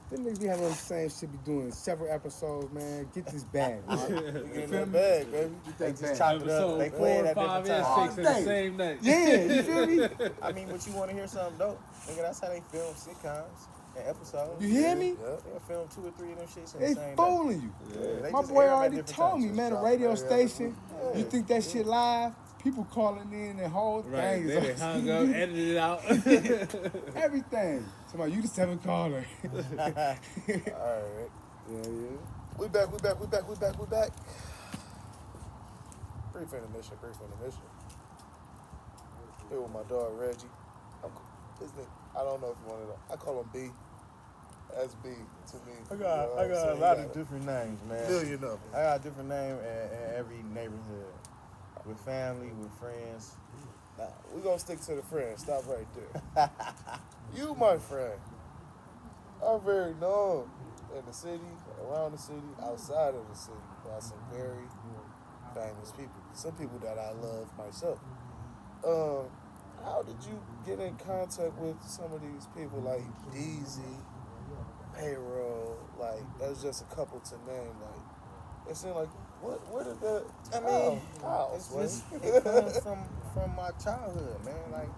Them niggas be having the same shit, be doing several episodes, man. Get this bag, man. We getting that bag, baby. They just chop it up. They play it at different times. the same night. Yeah, you feel me? I mean, but you want to hear something dope? Nigga, that's how they film sitcoms and episodes. You hear me? Yeah. They'll film 2 or 3 of them shits in They the same fooling day. you. Yeah. My boy already told me, man, a radio station, you think that shit live? People calling in and whole things. They hung up, edited it out. Everything. Somebody, you the 7th caller. Alright. Yeah. We back. Brief intermission. Here with my dog Reggie. I don't know if you want to know. I call him B. That's B to me. I got a lot of different names, man. Million of them. I got a different name in every neighborhood. With family, with friends. Nah, we gonna stick to the friends. Stop right there. You, my friend, are very known in the city, around the city, outside of the city, by some very famous people. Some people that I love myself. How did you get in contact with some of these people like DZ, Payroll? Like, that's just a couple to name. Like, it seemed like, where did that? I mean, it comes from my childhood, man. Like,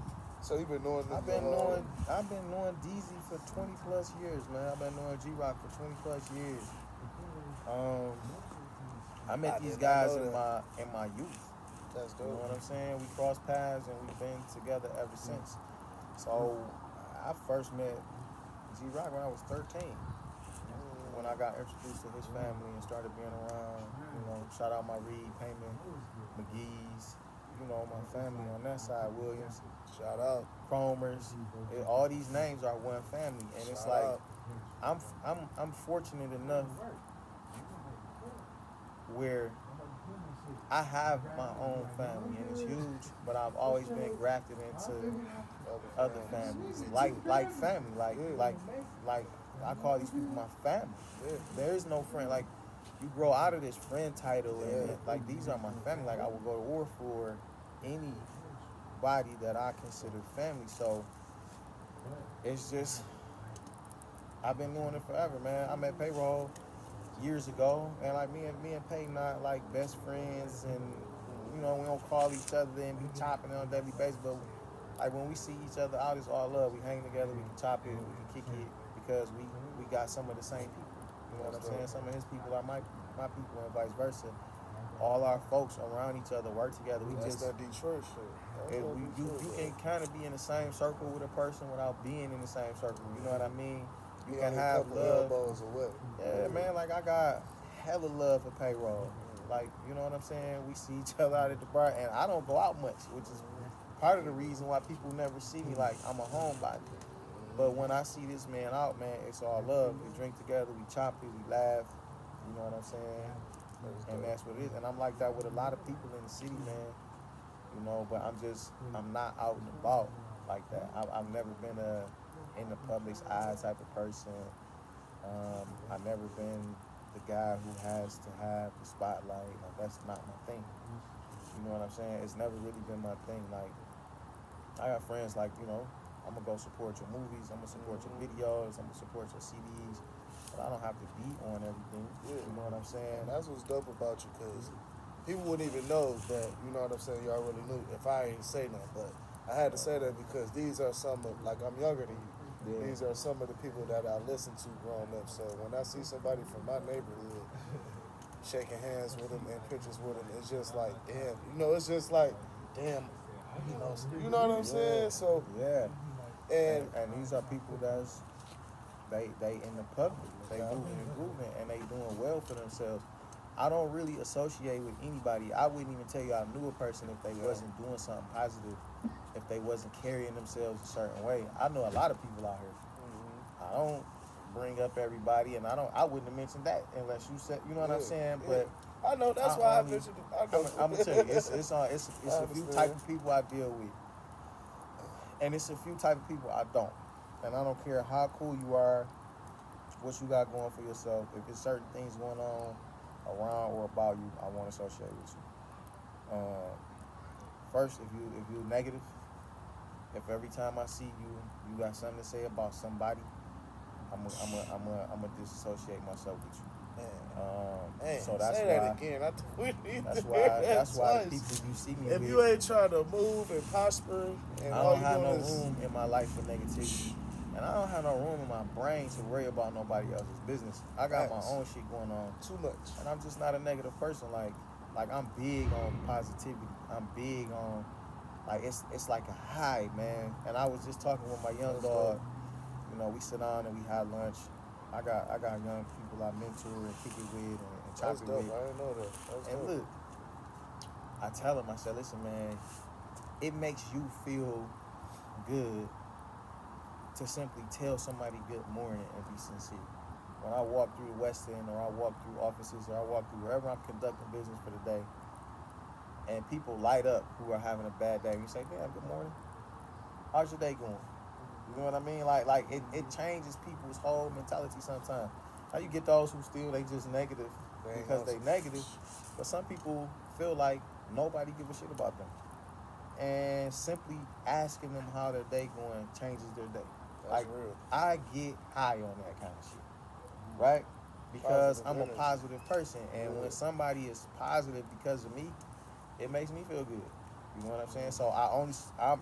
so you been knowing? I've been knowing DZ for 20 plus years, man. I've been knowing G Rock for 20 plus years. I met these guys in my youth. That's dope. You know what I'm saying? We crossed paths and we've been together ever since. So I first met G Rock when I was 13. When I got introduced to his family and started being around, you know, shout out my Reed, Payman, McGee's, you know, my family on that side, Williams, shout out, Cromers, all these names are one family, and it's like I'm fortunate enough where I have my own family and it's huge, but I've always been grafted into other families, like family, like I call these people my family. There is no friend. Like, you grow out of this friend title, and like, these are my family. Like, I will go to war for anybody that I consider family. So it's just, I've been doing it forever, man. I met Payroll years ago, and like me and Pay not like best friends, and you know, we don't call each other and be chopping on a daily basis, but like when we see each other out, it's all love. We hang together, we can chop it, we can kick it, because we got some of the same people. You know what I'm saying? Some of his people are my people, and vice versa. All our folks around each other work together. That's that Detroit shit. You can kind of be in the same circle with a person without being in the same circle. You know what I mean? You can have love. Away. Yeah, man. Like, I got hella love for Payroll. Like, you know what I'm saying? We see each other out at the bar, and I don't go out much, which is part of the reason why people never see me. Like, I'm a homebody. But when I see this man out, man, it's all love. We drink together, we chop it, we laugh. You know what I'm saying? And that's what it is. And I'm like that with a lot of people in the city, man. You know, but I'm not out and about like that. I've never been in the public's eye type of person. I've never been the guy who has to have the spotlight. Like, that's not my thing. You know what I'm saying? It's never really been my thing. Like, I got friends like, you know, I'm going to go support your movies, I'm going to support your videos, I'm going to support your CDs, but I don't have to be on everything. Yeah. You know what I'm saying? And that's what's dope about you, because people wouldn't even know that, you know what I'm saying, y'all really knew if I ain't say nothing. But I had to say that because these are some of, like, I'm younger than you. Yeah. These are some of the people that I listened to growing up. So when I see somebody from my neighborhood shaking hands with them and pictures with them, it's just like, damn. You know, it's just like, damn. You know what I'm saying? So yeah. And these are people that's they in the public. They moving and grooving, and they doing well for themselves. I don't really associate with anybody. I wouldn't even tell you I knew a person if they wasn't doing something positive, if they wasn't carrying themselves a certain way. I know a lot of people out here. Mm-hmm. I don't bring up everybody, and I wouldn't have mentioned that unless you said, you know what I'm saying? But I know that's why I mentioned it. I'm gonna tell you, it's a few type of people I deal with, and it's a few type of people I don't. And I don't care how cool you are, what you got going for yourself. If there's certain things going on around or about you, I won't associate with you. First, if you're negative, if every time I see you, you got something to say about somebody, I'm gonna disassociate myself with you. Man, So that's say why. that again. I think we need That's to why. hear that That's why the twice. people you see me If with. you ain't trying to move and prosper, and I all don't you have doing no is room in my life for negativity, and I don't have no room in my brain to worry about nobody else's business. I got my Facts. own shit going on, too much. and I'm just not a negative person. Like I'm big on positivity. I'm big on like it's like a high, man. And I was just talking with my young That's dog. dope. You know, we sit down and we had lunch. I got young people I mentor and kick it with and chop That's it dope. with. I didn't know that. That's And dope. look, I tell him, I said, listen, man, it makes you feel good to simply tell somebody good morning and be sincere. When I walk through the West End, or I walk through offices, or I walk through wherever I'm conducting business for the day, and people light up who are having a bad day, you say, damn, good morning. How's your day going? You know what I mean? Like it changes people's whole mentality sometimes. Now you get those who still, they just negative because they negative, but some people feel like nobody give a shit about them. And simply asking them how their day going changes their day. That's Like, real. I get high on that kind of shit, right? Because Positive I'm energy. a positive person, and Yeah. when somebody is positive because of me, it makes me feel good. You know what I'm saying? So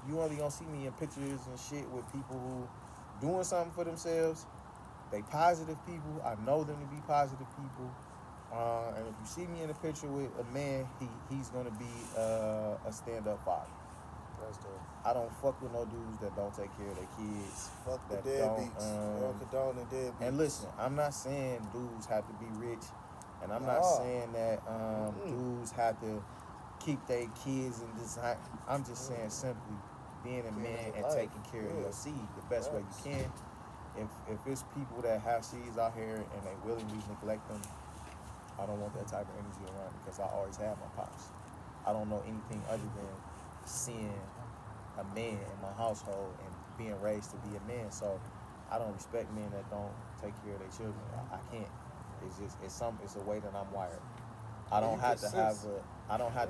you only gonna see me in pictures and shit with people who doing something for themselves. They positive people. I know them to be positive people. And if you see me in a picture with a man, he's gonna be a stand-up father. That's dope. I don't fuck with no dudes that don't take care of their kids. Fuck the that deadbeats. We don't condone the deadbeats. And listen, I'm not saying dudes have to be rich, and I'm not Nah. saying that dudes have to keep their kids in design. I'm just saying simply being a man and life. taking care of your seed the best way you can. If it's people that have seeds out here and they willingly neglect them, I don't want that type of energy around because I always have my pops. I don't know anything other than seeing a man in my household and being raised to be a man. So I don't respect men that don't take care of their children. I can't. It's a way that I'm wired. I don't have to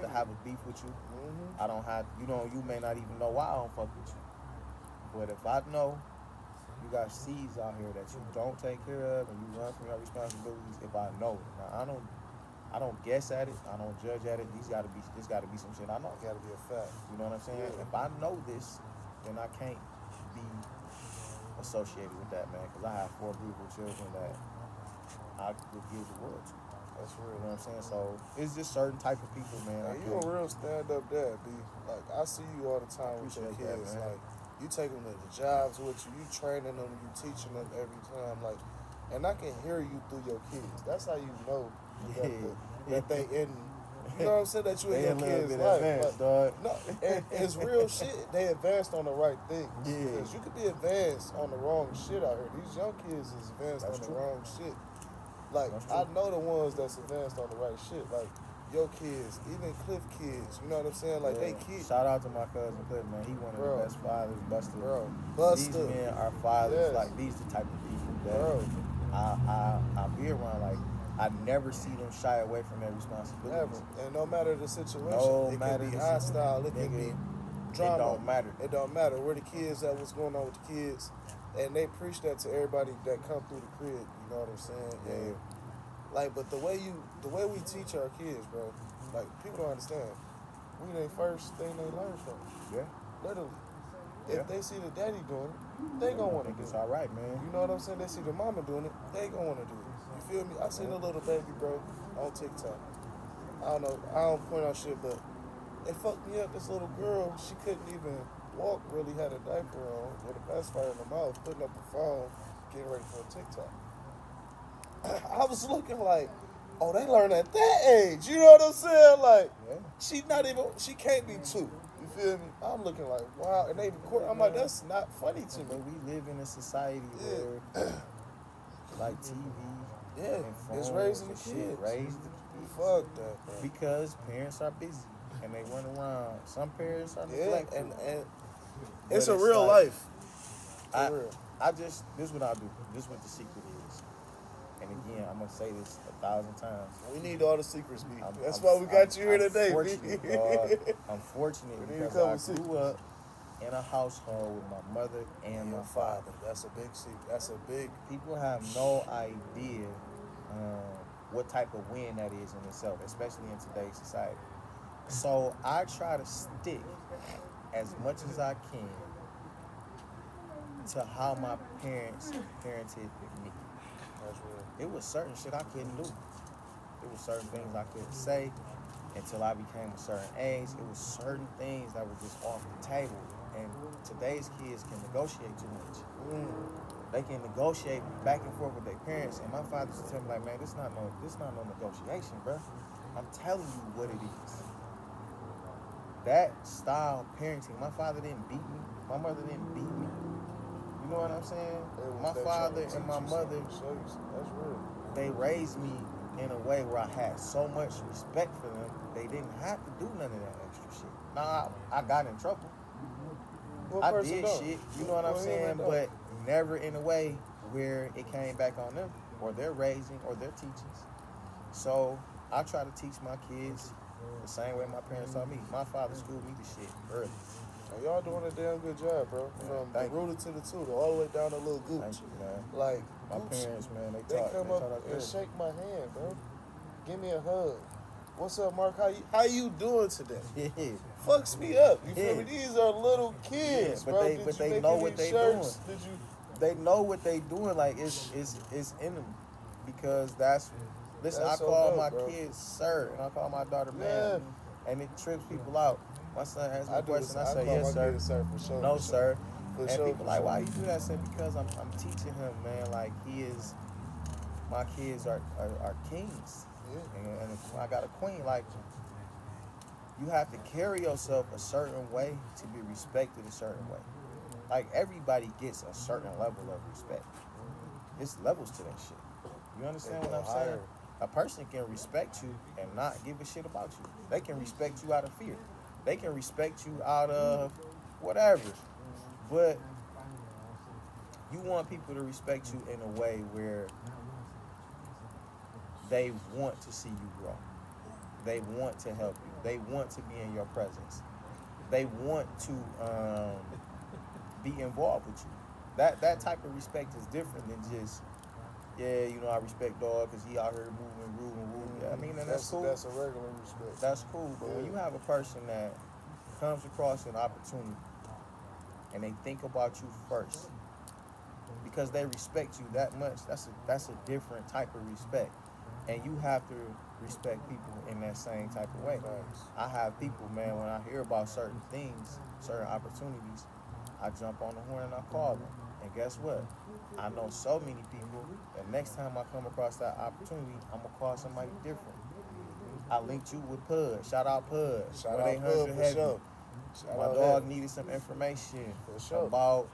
have a beef with you. Mm-hmm. I don't have you may not even know why I don't fuck with you. But if I know you got seeds out here that you don't take care of and you run from your responsibilities, if I know it. Now I don't guess at it, I don't judge at it. This gotta be some shit I know. Gotta be a fact. You know what I'm saying? Yeah. If I know this, then I can't be associated with that, man, because I have 4 beautiful children that I would give the world to. That's You real. know what I'm saying? So it's just certain type of people, man. Hey, you a real stand-up dad, B. Like, I see you all the time with your Appreciate that, kids. man. Like, you take them to the jobs with you. You training them. You teaching them every time. Like, and I can hear you through your kids. That's how you know that they in. You know what I'm saying? That you in your kids' life. Advanced, dog. No, and it's real shit. They advanced on the right things. Yeah. Because you could be advanced on the wrong shit out here. These young kids is advanced That's on true. the wrong shit. Like, That's I true. know the ones that's advanced on the right shit. Like, your kids, even Cliff kids, you know what I'm saying? Like, they kids. Shout out to my cousin Cliff, man. He one of Bro. the best fathers, Buster. Bro, These Buster. men are fathers. Yes. Like, these the type of people that Bro. I be around. Like, I never see them shy away from their responsibilities. Never. And no matter the situation, No it matter can be the hostile, it situation, can be nigga, drama. it don't matter. It don't matter. Where the kids at, what's going on with the kids. And they preach that to everybody that come through the crib, you know what I'm saying? Yeah. And, like, but the way we teach our kids, bro, like, people don't understand. We the first thing they learn from. Yeah. Literally. Yeah. If they see the daddy doing it, they gonna want to think do it's it. all right, man. You know what I'm saying? They see the mama doing it, they gonna want to do it. You feel me? I seen a little baby, bro, on TikTok. I don't know, I don't point out shit, but it fucked me up. This little girl, she couldn't even walk, really had a diaper on, with a pacifier in her mouth, putting up her phone, getting ready for a TikTok. I was looking like, oh, they learn at that age. You know what I'm saying? Like, Yeah. she can't be 2. You feel me? I'm looking like, wow. And they record, I'm like, that's not funny to But me. we live in a society where, like TV, Yeah, and it's phones raising the and shit kids. raise the kids. Fuck that, bro. Because parents are busy and they run around. Some parents are Yeah, neglectful. and But it's a real life. I, For real. this is what I do. This is what the secret is. And again, I'm gonna say this 1,000 times. We need all the secrets, B. That's I'm- why we got I'm- you here I'm today, fortunate, B. dog. I'm fortunate We need a because couple I grew up in a household with my mother and my father. That's a big secret. That's a big. People have no idea what type of win that is in itself, especially in today's society. So I try to stick as much as I can to how my parents parented me. That's real. It was certain shit I couldn't do. It was certain things I couldn't say until I became a certain age. It was certain things that were just off the table. And today's kids can negotiate too much. They can negotiate back and forth with their parents. And my father used to tell me, like, man, this not no negotiation, bro. I'm telling you what it is. That style of parenting, my father didn't beat me. My mother didn't beat me. You know what I'm saying? My father and my mother, that's real. they raised me in a way where I had so much respect for them, they didn't have to do none of that extra shit. Nah, I got in trouble. I did shit, you know what I'm saying? But never in a way where it came back on them or their raising or their teachings. So I try to teach my kids the same way my parents taught me. My father schooled me the shit early. And y'all doing a damn good job, bro. From the rooter to the tutor, all the way down to little gooch. Thank you, man. Like My Gooch, parents, man, they come taught up us and good. shake my hand, bro. Give me a hug. What's up, Mark? How you doing today? Yeah. Fucks me up. You feel Yeah. me? These are little kids, but bro. they- Did but you they make know any what they shirts? doing. Did you? They know what they doing, like it's in them. Because listen, I That's so call dope, my bro. kids sir and I call my daughter Yeah. ma'am. And it trips people out. My son asks me a question, I say, call yes, my sir. kids sir for sure. No, for sure. sir. For And sure, people for like, sure. why you do that? I said, because I'm teaching him, man, like my kids are kings. Yeah. And I got a queen. Like, you have to carry yourself a certain way to be respected a certain way. Like, everybody gets a certain level of respect. It's levels to that shit. You understand They what I'm go saying? higher. A person can respect you and not give a shit about you. They can respect you out of fear. They can respect you out of whatever. But you want people to respect you in a way where they want to see you grow. They want to help you. They want to be in your presence. They want to be involved with you. That type of respect is different than just, yeah, you know, I respect dog because he out here moving, grooving, woo. Yeah, I mean, and that's cool. That's a regular respect. That's cool. But when you have a person that comes across an opportunity and they think about you first because they respect you that much, that's a different type of respect. And you have to respect people in that same type of way. Nice. I have people, man, when I hear about certain things, certain opportunities, I jump on the horn and I call them. And guess what? I know so many people that next time I come across that opportunity, I'm going to call somebody different. I linked you with Pudge. Shout out Pudge. Shout out Pudge for sure. My dog needed some information For sure. about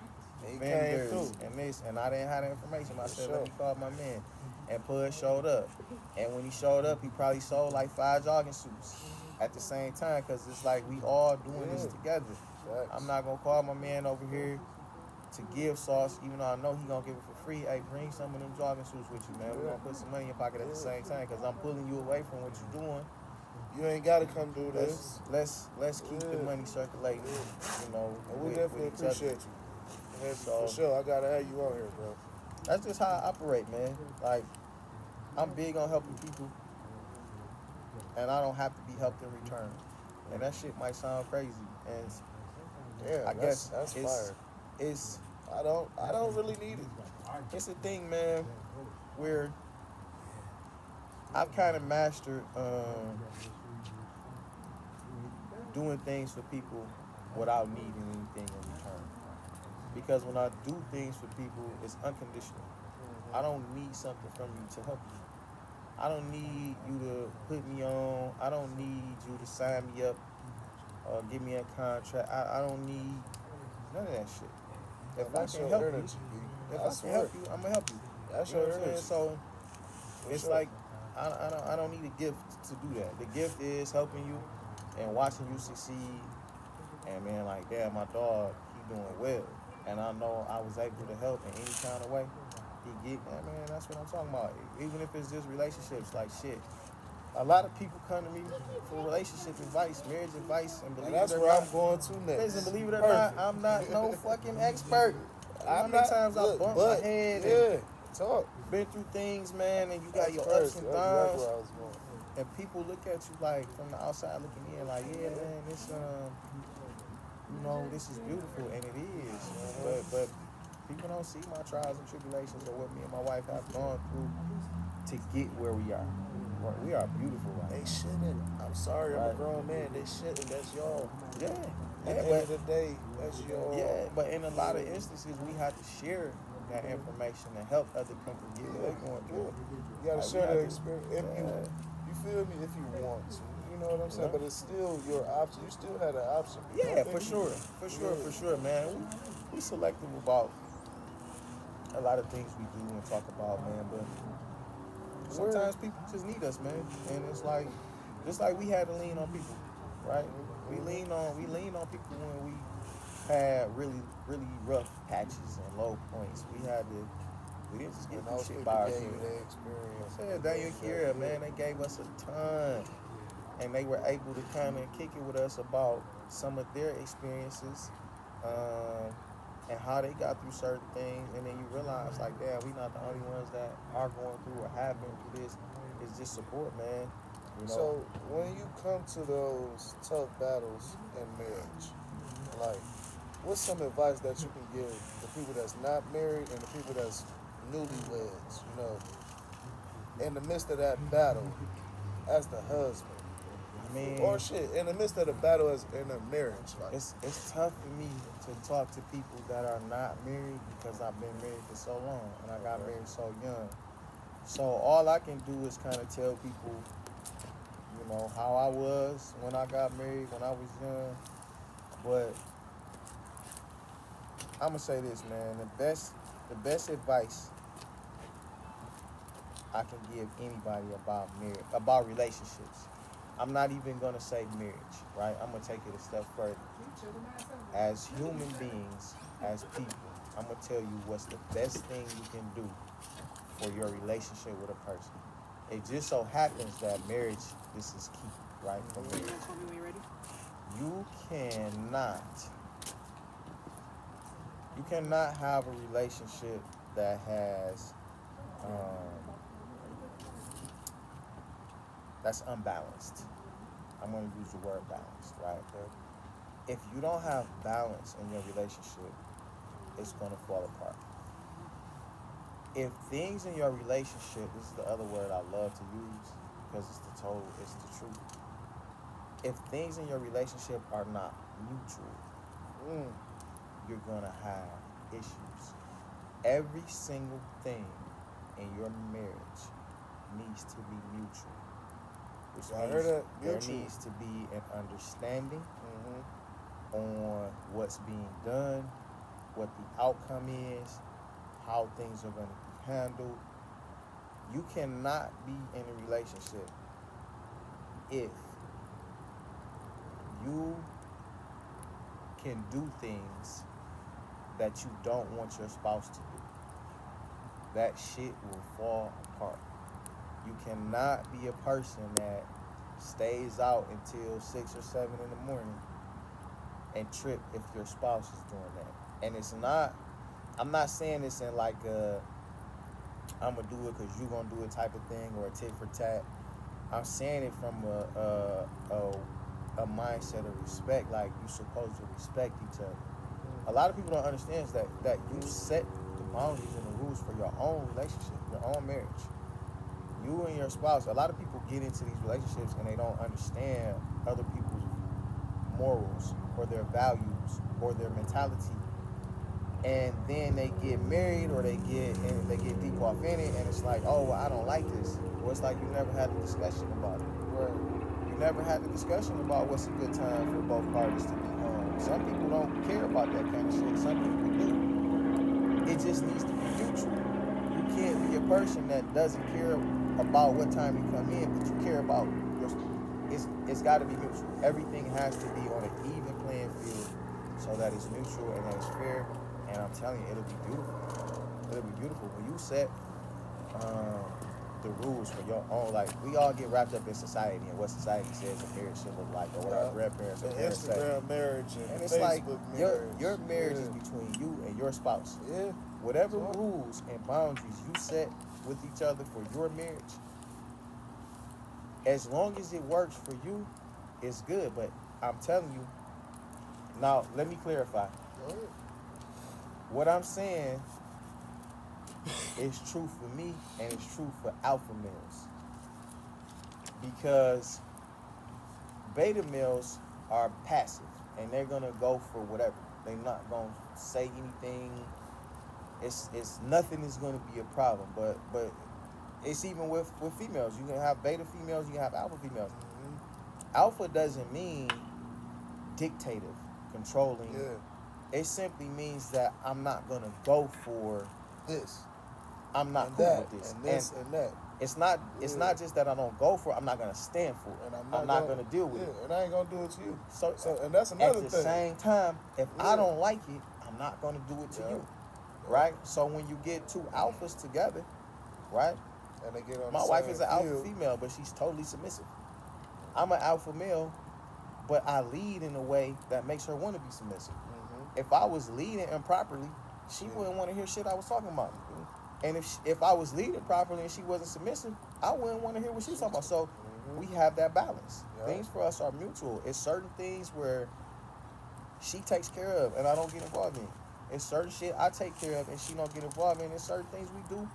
He came vendors through. and this, and I didn't have the information. I said, sure. let me call my man. And Pudge showed up. And when he showed up, he probably sold like 5 jogging suits at the same time because it's like we all doing this together. Facts. I'm not going to call my man over here to give sauce, even though I know he going to give it for free. Hey, bring some of them jogging suits with you, man. We're going to put some money in your pocket at the same time because I'm pulling you away from what you're doing. You ain't gotta come do this. Let's keep the money circulating, you know. And we definitely with each other. appreciate you. And So- for sure, I gotta have you on here, bro. That's just how I operate, man. Like, I'm big on helping people, and I don't have to be helped in return. And that shit might sound crazy, and Yeah, I guess that's it's fire. I don't really need it. it's a thing, man, where I've kind of mastered doing things for people without needing anything in return. Because when I do things for people, it's unconditional. I don't need something from you to help you. I don't need you to put me on. I don't need you to sign me up or give me a contract. I don't need none of that shit. If I That's can your help energy, you, B. if I That's can what- help you, I'm gonna help you. That's You know your what I'm saying? energy. So For it's sure. like I don't need a gift to do that. The gift is helping you and watching you succeed. And man, like, damn, my dog, he doing well. And I know I was able to help in any kind of way. He get, man, that's what I'm talking about. Even if it's just relationships, like shit. a lot of people come to me for relationship advice, marriage advice, and believe And that's it or where not, I'm going to next. listen, believe it or Perfect. not, I'm not no fucking expert. How I'm many not. times I Look, bumped but my head yeah, talk. and been through things, man, and you got That's your crazy. ups and That's exactly downs, where I was going. and people look at you like from the outside looking in, like, yeah, man, this you know, this is beautiful, and it is. But people don't see my trials and tribulations or what me and my wife have gone through to get where we are. We are beautiful right They now. shouldn't. I'm sorry, I'm Right. a grown man. They shouldn't. That's y'all. Yeah, At yeah, the end but of the day, that's y'all. yeah, but in a lot of instances, we have to share that information and help other people get what they're going through. You gotta Like, we share have the to- experience if yeah. you feel me, if you want to. You know what I'm saying? Yeah. But it's still your option. You still had an option. Yeah, Don't for think sure, for sure, man. We selective about a lot of things we do and talk about, man. But sometimes people just need us, man. And it's like, just like we had to lean on people, right? We lean on people when we had really, really rough patches and low points. We didn't just get And through those shit people by gave you ourselves. their experience. Yeah, Daniel and Kira, man, they gave us a ton. And they were able to kind of kick it with us about some of their experiences and how they got through certain things. And then you realize, like, damn, we not the only ones that are going through or have been through this. It's just support, man. You know? So when you come to those tough battles in marriage, like, what's some advice that you can give the people that's not married and the people that's newlyweds, you know, in the midst of that battle as the husband? I mean, Or shit, in the midst of the battle as in a marriage. Like, it's tough for me to talk to people that are not married because I've been married for so long and I got married so young. So all I can do is kind of tell people, you know, how I was when I got married, when I was young. But I'm gonna say this, man, the best advice I can give anybody about relationships. I'm not even gonna say marriage, right? I'm gonna take it a step further. As human beings, as people, I'm gonna tell you what's the best thing you can do for your relationship with a person. It just so happens that marriage, this is key, right? For marriage. You cannot have a relationship that has that's unbalanced. I'm going to use the word balanced, right? If you don't have balance in your relationship, it's going to fall apart. If things in your relationship, this is the other word I love to use because it's the truth. If things in your relationship are not mutual, you're going to have issues. Every single thing in your marriage needs to be mutual. Which means there needs to be an understanding on what's being done, what the outcome is, how things are going to be handled. You cannot be in a relationship if you can do things that you don't want your spouse to do. That shit will fall apart. You cannot be a person that stays out until 6 or 7 in the morning and trip if your spouse is doing that. And it's not, I'm not saying this in like I'm gonna do it because you're gonna do it type of thing or a tit for tat. I'm saying it from a mindset of respect, like you're supposed to respect each other. A lot of people don't understand that you set the boundaries and the rules for your own relationship, your own marriage. You and your spouse, a lot of people get into these relationships and they don't understand other people's morals or their values or their mentality. And then they get married or they get deep off in it and it's like, oh, well, I don't like this. Well, it's like you never had a discussion about it. right. You never had a discussion about what's a good time for both parties to be home. Some people don't care about that kind of shit. Some people do. It just needs to be mutual. You can't be a person that doesn't care about what time you come in, but you care about it's got to be mutual. Everything has to be on an even playing field so that it's mutual and that it's fair. And I'm telling you, it'll be beautiful. It'll be beautiful when you set the rules for your own. Like, we all get wrapped up in society and what society says a marriage should look like, or what our grandparents or The parents say. Instagram marriage and it's Facebook like marriage. your marriage is between you and your spouse. Yeah. Whatever rules and boundaries you set with each other for your marriage, as long as it works for you, it's good. But I'm telling you, now let me clarify. Go ahead. What I'm saying is true for me and it's true for alpha males. Because beta males are passive and they're gonna go for whatever. They're not gonna say anything. It's nothing is gonna be a problem. But it's even with females. You can have beta females, you can have alpha females. Mm-hmm. Alpha doesn't mean dictative, controlling. Yeah. It simply means that I'm not gonna go for This. I'm not And cool that, with this. and this and that. It's not just that I don't go for it, I'm not gonna stand for it. And I'm not gonna deal with it. And I ain't gonna do it to you. So and that's another at the thing. same time, if I don't like it, I'm not gonna do it to Yeah. you. Right? So when you get two alphas together, right? And they get on My the wife same is an alpha field. female, but she's totally submissive. I'm an alpha male, but I lead in a way that makes her want to be submissive. Mm-hmm. If I was leading improperly, she wouldn't want to hear shit I was talking about. And if I was leading properly and she wasn't submissive, I wouldn't want to hear what she was talking about. So we have that balance. Yeah. Things for us are mutual. It's certain things where she takes care of and I don't get involved in. It's certain shit I take care of and she don't get involved in. It's certain things we do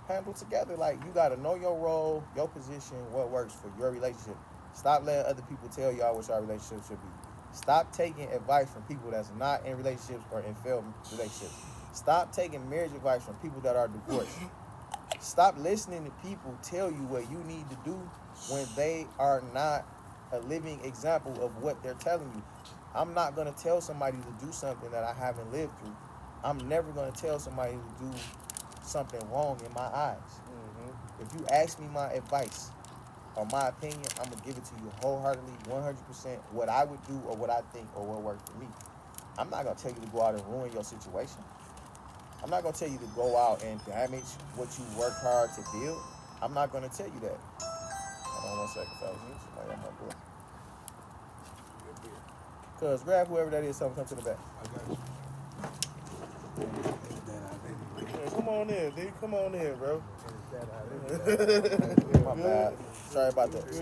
handle together. Like, you got to know your role, your position, what works for your relationship. Stop letting other people tell y'all what your relationship should be. Stop taking advice from people that's not in relationships or in failed relationships. Stop taking marriage advice from people that are divorced. Stop listening to people tell you what you need to do when they are not a living example of what they're telling you. I'm not going to tell somebody to do something that I haven't lived through. I'm never going to tell somebody to do something wrong in my eyes. Mm-hmm. If you ask me my advice or my opinion, I'm going to give it to you wholeheartedly, 100%, what I would do or what I think or what worked for me. I'm not going to tell you to go out and ruin your situation. I'm not going to tell you to go out and damage what you worked hard to build. I'm not going to tell you that. Hold on 1 second, fellas. Somebody got my boy. Cuz, grab whoever that is, tell them come to the back. Yeah, come on in, D. Come on in, bro. My bad. Sorry about that.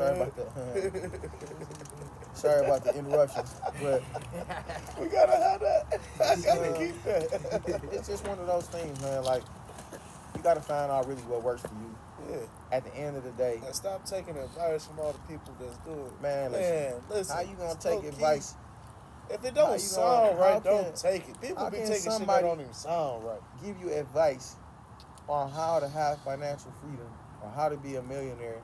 Sorry about the interruptions. But We gotta have that. I gotta keep that. it's just one of those things, man. Like, you gotta find out really what works for you. Yeah. At the end of the day, And stop taking advice from all the people that's doing it. man, listen. How you gonna it's take low-key. advice? If it How don't you sound gonna- right, how don't can- take it. People how be can taking shit that somebody- don't even sound right. Give you advice on how to have financial freedom or how to be a millionaire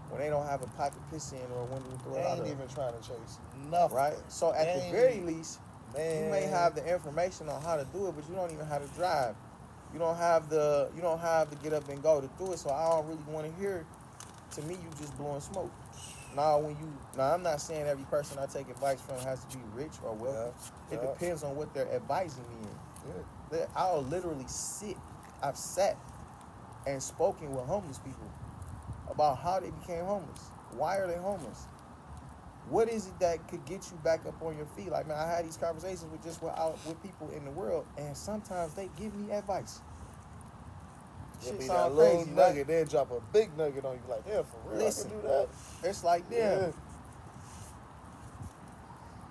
when they don't have a pot to piss in or a window to throw They it out ain't of. even trying to chase nothing. Right? So at the They very ain't- least, Man. you may have the information on how to do it, but you don't even have to drive. You don't have the get up and go to do it. So I don't really want to hear. To me, you just blowing smoke. Now I'm not saying every person I take advice from has to be rich or wealthy. Yeah, It yeah. depends on what they're advising me in. Yeah. I'll literally I've sat and spoken with homeless people about how they became homeless. Why are they homeless? What is it that could get you back up on your feet? Like, man, I had these conversations with people in the world, and sometimes they give me advice. It'll Shit be that sound little crazy, nugget, right? then drop a big nugget on you like, yeah, for real, Listen. I can do that. It's like them.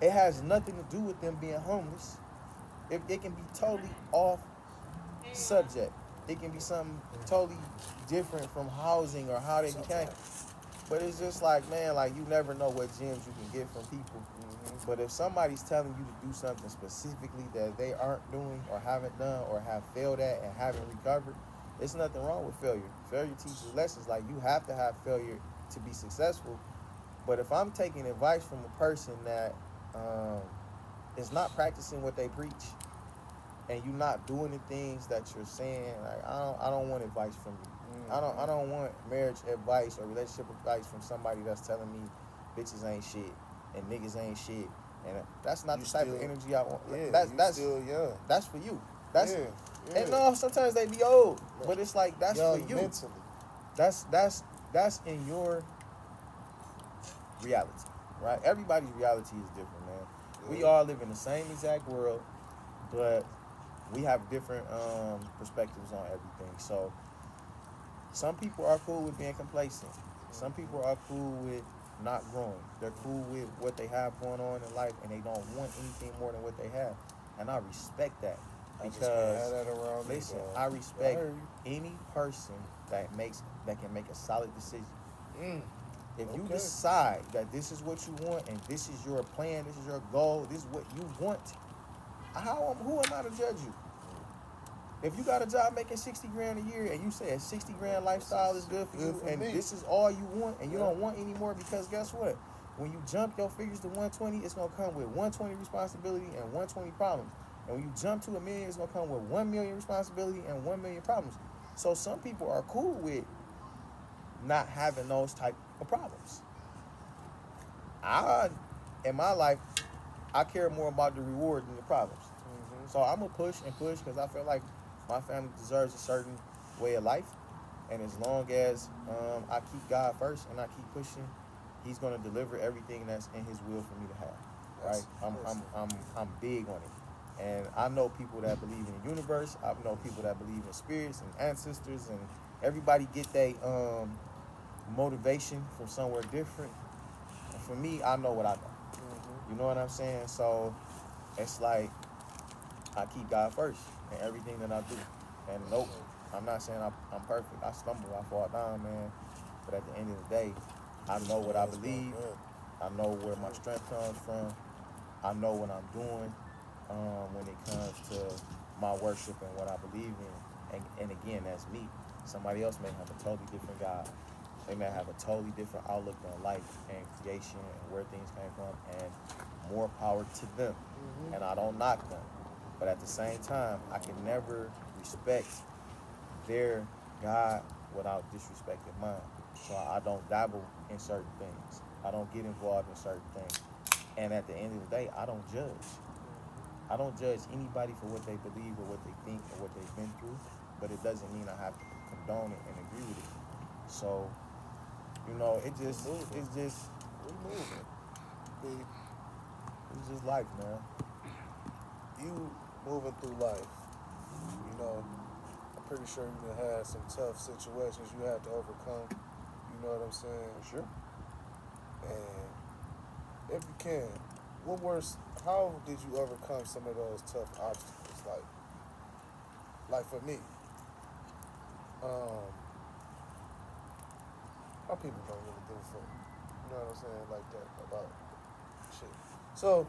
It has nothing to do with them being homeless. It can be totally off subject. It can be something totally different from housing or how they became. But it's just like, man, like, you never know what gems you can get from people. Mm-hmm. But if somebody's telling you to do something specifically that they aren't doing or haven't done or have failed at and haven't recovered, there's nothing wrong with failure. Failure teaches lessons. Like, you have to have failure to be successful. But if I'm taking advice from a person that is not practicing what they preach, and you're not doing the things that you're saying, like, I don't want advice from you. I don't want marriage advice or relationship advice from somebody that's telling me bitches ain't shit and niggas ain't shit. And that's not You the type still- of energy I want. Yeah, That's still young. that's for you. That's yeah. and no, sometimes they be old, but it's like that's young for you. mentally. That's in your reality, right? Everybody's reality is different, man. We all live in the same exact world, but we have different perspectives on everything. So some people are cool with being complacent. Some people are cool with not growing. They're cool with what they have going on in life, and they don't want anything more than what they have. And I respect that because listen, I respect any person that can make a solid decision. If you decide that this is what you want and this is your plan, this is your goal, this is what you want, who am I to judge you? If you got a job making 60 grand a year and you say a 60 grand lifestyle is good for you and this is all you want and you don't want any more, because guess what? When you jump your figures to 120, it's going to come with 120 responsibility and 120 problems. And when you jump to $1 million, it's going to come with 1 million responsibility and 1 million problems. So some people are cool with not having those type of problems. In my life, I care more about the reward than the problems. So I'm going to push and push because I feel like my family deserves a certain way of life. And as long as I keep God first and I keep pushing, He's going to deliver everything that's in His will for me to have. Right? I'm big on it. And I know people that believe in the universe. I know people that believe in spirits and ancestors, and everybody get their motivation from somewhere different. And for me, I know what I know. You know what I'm saying? So it's like I keep God first in everything that I do. And nope, I'm not saying I'm perfect. I stumble, I fall down, man. But at the end of the day, I know what I believe. I know where my strength comes from. I know what I'm doing when it comes to my worship and what I believe in. And again, that's me. Somebody else may have a totally different God. They may have a totally different outlook on life and creation and where things came from, and more power to them. And I don't knock them. But at the same time, I can never respect their God without disrespecting mine. So I don't dabble in certain things. I don't get involved in certain things. And at the end of the day, I don't judge. I don't judge anybody for what they believe or what they think or what they've been through, but it doesn't mean I have to condone it and agree with it. So, you know, it's just life, man. You moving through life, you know, I'm pretty sure you done had some tough situations you had to overcome. You know what I'm saying? For sure. And if you can, how did you overcome some of those tough obstacles? Like for me, my people don't really give a fuck. You know what I'm saying? Like that about shit. So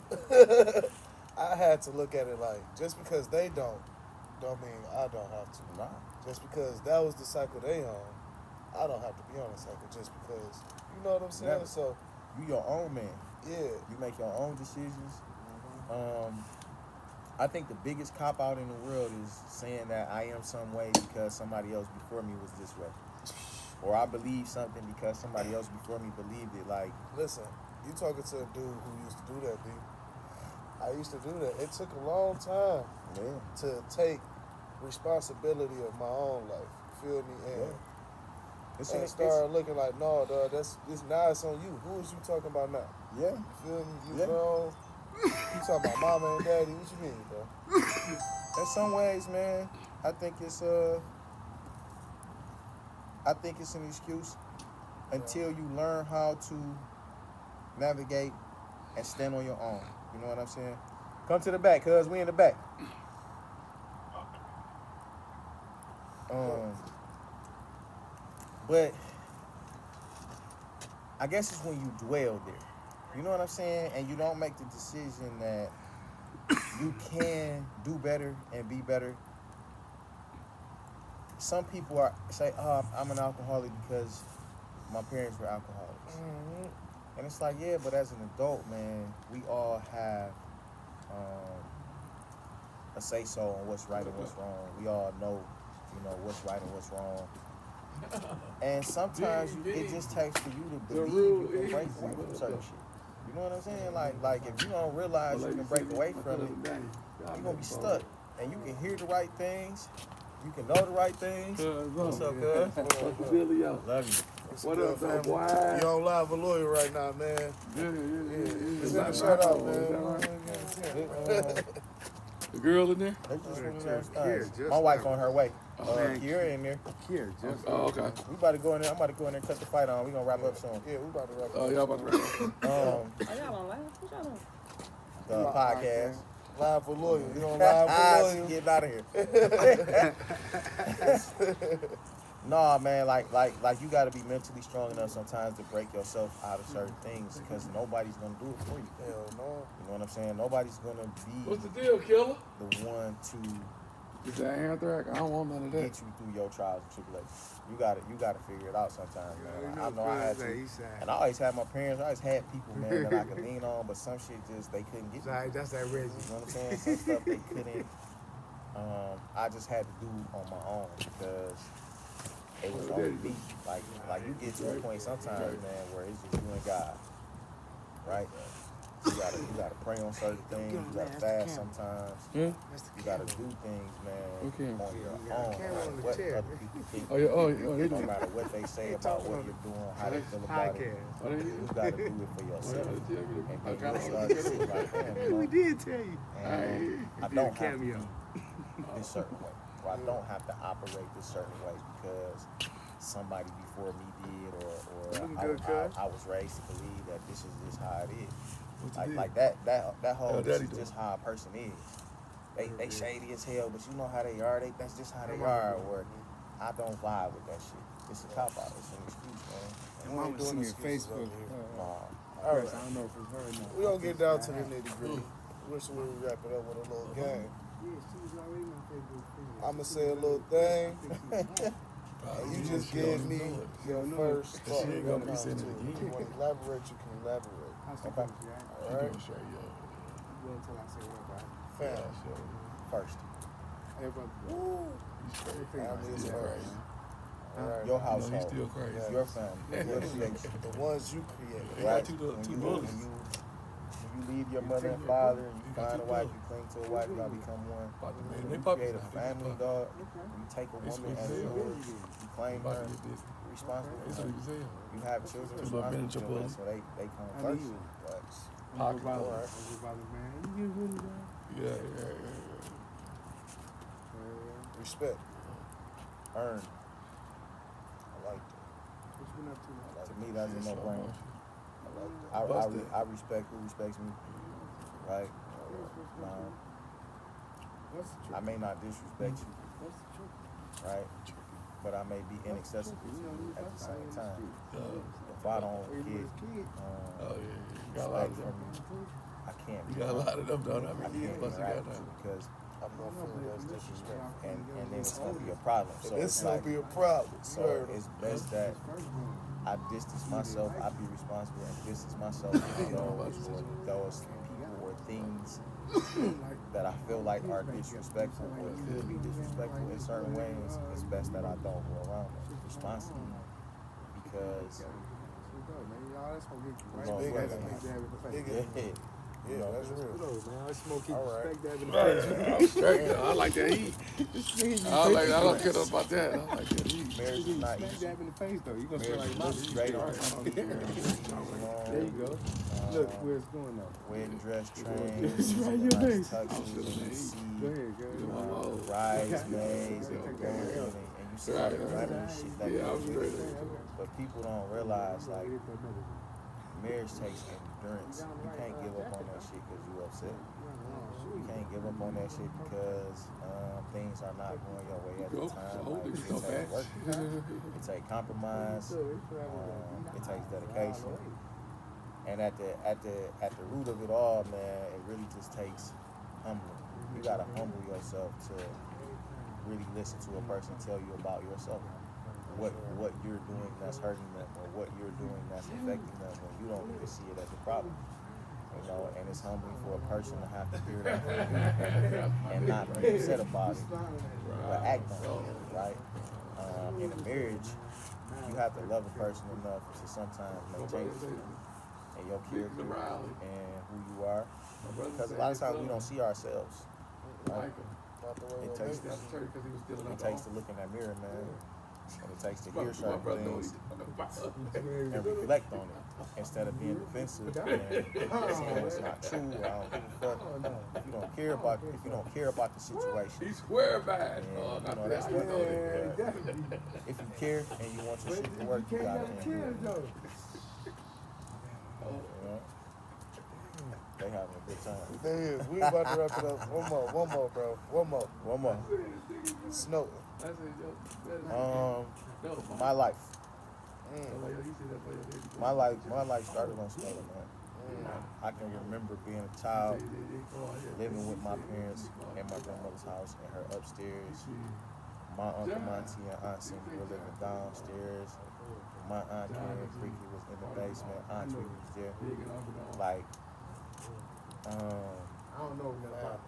I had to look at it like, just because they don't mean I don't have to. Nah. Just because that was the cycle they on, I don't have to be on the cycle just because. You know what I'm saying? Never. So You your own man. yeah. You make your own decisions. I think the biggest cop out in the world is saying that I am some way because somebody else before me was this way, or I believe something because somebody else before me believed it. Like, Listen, you talking to a dude who used to do that, B. I used to do that. It took a long time to take responsibility of my own life. You feel me? And start looking like, no, dog, now it's on you. Who is you talking about now? Yeah. You feel me? You know? You talking about mama and daddy? What you mean, bro? In some ways, man, I think it's an excuse until you learn how to navigate and stand on your own. You know what I'm saying? Come to the back, cuz we in the back. But I guess it's when you dwell there. You know what I'm saying? And you don't make the decision that you can do better and be better. Some people say, oh, I'm an alcoholic because my parents were alcoholics. And it's like, yeah, but as an adult, man, we all have a say-so on what's right and what's wrong. We all know, what's right and what's wrong. And sometimes it just takes for you to believe you can break away from certain shit. You know what I'm saying? Like if you don't realize you can break away from it, you're going to be stuck. And you can hear the right things, You can know the right things. What's up, cuz? What's the deal, y'all? Love you. What up, though, boy? You on Live with Loyal right now, man. Yeah. Send a shout out, man. The girl in there? They just went in there. My wife on her way. Kira in there. Oh, okay. We about to go in there. I'm about to go in there and cut the fight on. We gonna wrap up soon. Yeah, we about to wrap up. Oh, y'all about to wrap up. Are y'all on live? What y'all on? The podcast. Live with Loyal. You on Live with Loyal? Getting out of here. Nah, man, like you gotta be mentally strong enough sometimes to break yourself out of certain things because nobody's gonna do it for you. Hell no. You know what I'm saying? Nobody's gonna be What's the deal, killer? the one to Is that anthrax? I don't want none of get that. you through your trials and tribulations. You gotta figure it out sometimes, man. I know I had to. And I always had my parents, I always had people, man, that I could lean on, but some shit just they couldn't get me. That's that Reggie. You know what I'm saying? Some stuff they couldn't. I just had to do on my own because it was only me. Like you get to a point sometimes, man, where it's just you and God, right? You gotta pray on certain things. You gotta fast sometimes. You gotta do things, man, on your own. No matter what other people think. No matter what they say about what you're doing, how they feel about it. You gotta do it for yourself. And then you'll start to see like, damn, you know, We did tell you. and I don't have to be this certain way. Or I don't have to operate this certain way because somebody before me did, or I was raised to believe that this is just how it is. Like that whole this is just how a person is. They shady as hell, but you know how they are. That's just how they are. Or I don't vibe with that shit. It's a cop out. It's an excuse, man. And Mama seen your Facebook. All right. I don't know if it's her or not. We gonna get down to the nitty gritty. Wish we would wrap it up with a little game. I'ma say a little thing, and you just give me your first thought. She ain't gonna be saying it If again. you want to elaborate, you can elaborate. Okay. All right, fam. First, Family is first. All right. your No, household, he's still crazy. your family, your creation. The ones you create. Right? Two When bullets. you leave your mother and father and you find a wife, you cling to a wife, y'all become one. You create a family, dog. You take a woman as yours, you claim her, responsible for her. You have children responsible for them, so they come first. Pocket. Alright. Yeah. Respect. Earn. I like that. To me, that's a no-brainer. I like that. I respect who respects me, right? I may not disrespect you, right? But I may be inaccessible to you at the same time. If I don't get You got a lot respect of them. from you, I can't. You got a lot of them, don't I? I can't interact with you because I'm gonna feel that's disrespectful. and then it's gonna be a problem. So This it's gonna like, be a problem. You so heard him. it's best that I distance myself. I be responsible and distance myself from those people or things that I feel like are disrespectful or could be disrespectful in certain ways. It's best that I don't go around them responsibly because Yeah, that's real. All right. I'm straight. I like that heat. I don't care about that. I like that heat. marriage is not easy. Jab in the face though. You gonna feel Marriage like is straight on. There you go. Look where it's going now. Wedding dress, It's trains, right in your face. tuxes, and you see Go ahead, go ahead. bridesmaids and groom, and you see all the glamorous shit that Yeah, I'm goes with straight. it. But people don't realize like marriage takes endurance. You can't give up on that shit because you upset. You can't give up on that shit because things are not going your way at the time. Like, it takes work. It takes compromise. It takes dedication. And at the root of it all, man, it really just takes humbling. You gotta humble yourself to really listen to a person tell you about yourself. What you're doing that's hurting them, or what you're doing that's affecting them when you don't even see it as a problem. You know, and it's humbling for a person to have to hear that from you and not be upset about it, but act on it, right? In a marriage, you have to love a person enough to sometimes make changes in your character and who you are. Because a lot of times we don't see ourselves, right? Not the way It we'll takes make That's church because he was stealing It out takes the to look in that mirror, man. And it takes to home. hear My certain brother know what things he's talking about. and reflect on it instead of being defensive and saying it's not true. I don't give a fuck. If you don't care about the situation, He swear by it. Yeah, Oh, you know, I that's said, what I know that. Definitely. if you care and you want your shit to work, you gotta do it. though. You know? They having a good time. There is. We about to wrap it up. One more, bro. One more. One more. Snowden. I said, yo, My life. he said that for your baby. My life started on Snowden, man. I can remember being a child, living with my parents in my grandmother's house in her upstairs. My uncle Monty and Aunt Cindy were living downstairs. My aunt Karen Creaky was in the basement. Aunt Tweety was there. Like, I don't know about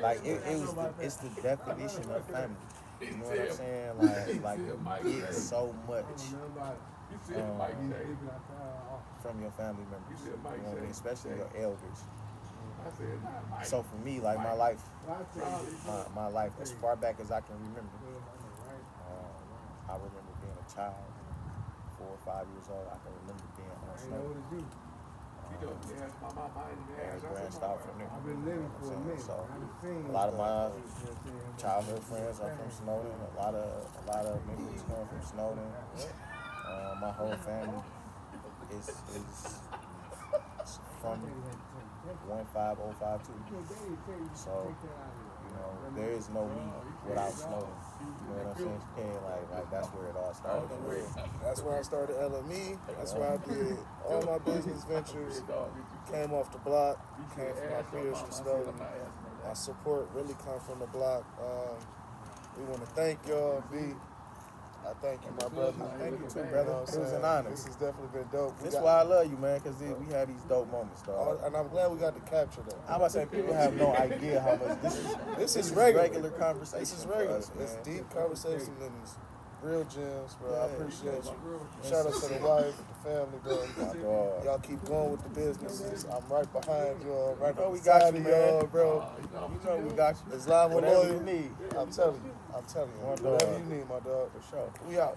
like it's the definition of family. You know what I'm saying? Like you get so much from your family members, you know what I mean? Especially your elders. So for me, like my life, as far back as I can remember, I remember being a child, 4 or 5 years old. I can remember being on snow. And it branched out from there. I've been living for a minute. So a lot of my childhood friends are from Snowden. A lot of members come from Snowden. My whole family is from 15052. So, you know, there is no me without Snowden. You know what I'm saying? Like that's where it all started. That's where I started LME. That's where I did all my business ventures. Came off the block. Came from my peers from Snowden. My support really come from the block. We want to thank y'all, B. I thank you, my brother. Thank you too, brother. It was an honor. This has definitely been dope. That's why I love you, man, because we had these dope moments, dog. And I'm glad we got to capture that. I'm about to say people have no idea how much this is regular conversation. This is regular. For us, It's man. deep conversation and it's real gems, bro. I appreciate you. Yeah. Shout out to the wife, the family, bro. My dog. Y'all keep going with the businesses. I'm right behind y'all, right You know on we the got side you, of man. y'all, bro. You know we got you. It's live with Whatever loyal. you need. I'm telling you. My Whatever dog. you need, my dog. For sure. We out.